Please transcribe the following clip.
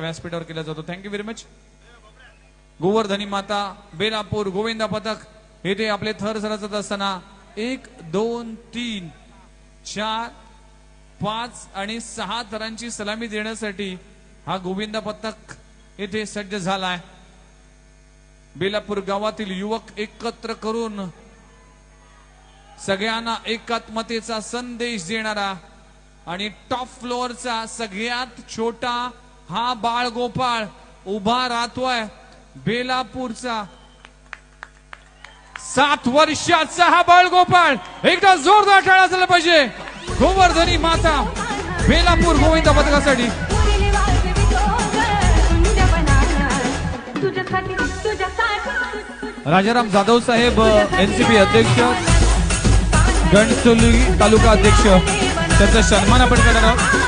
व्यासपीठावर केला जातो। Thank you very much. गोवर्धनी माता बेलापूर गोविंदा पथक येथे आपले थर सरजत असताना 1 2 3 4 5 आणि 6 थरांची सलामी देण्यासाठी हा गोविंदा पथक येथे सज्ज झालाय। बेलापूर गावातील युवक एकत्र करून सगळ्यांना एकात्मतेचा संदेश देणारा आणि टॉप फ्लोअरचा सगळ्यात छोटा हा बाळ गोपाळ उभा राहतोय। बेलापूरचा 7 वर्षाचा हा बाळ गोपाळ एकदा जोरदार टाळ्या झाला पाहिजे गोवर्धनी माता बेलापूर गोविंदा पथकासाठी। राजाराम जाधव साहेब एनसीपी अध्यक्ष गणसोली तालुका अध्यक्ष त्यांचा सन्मान आपण करणार आहोत।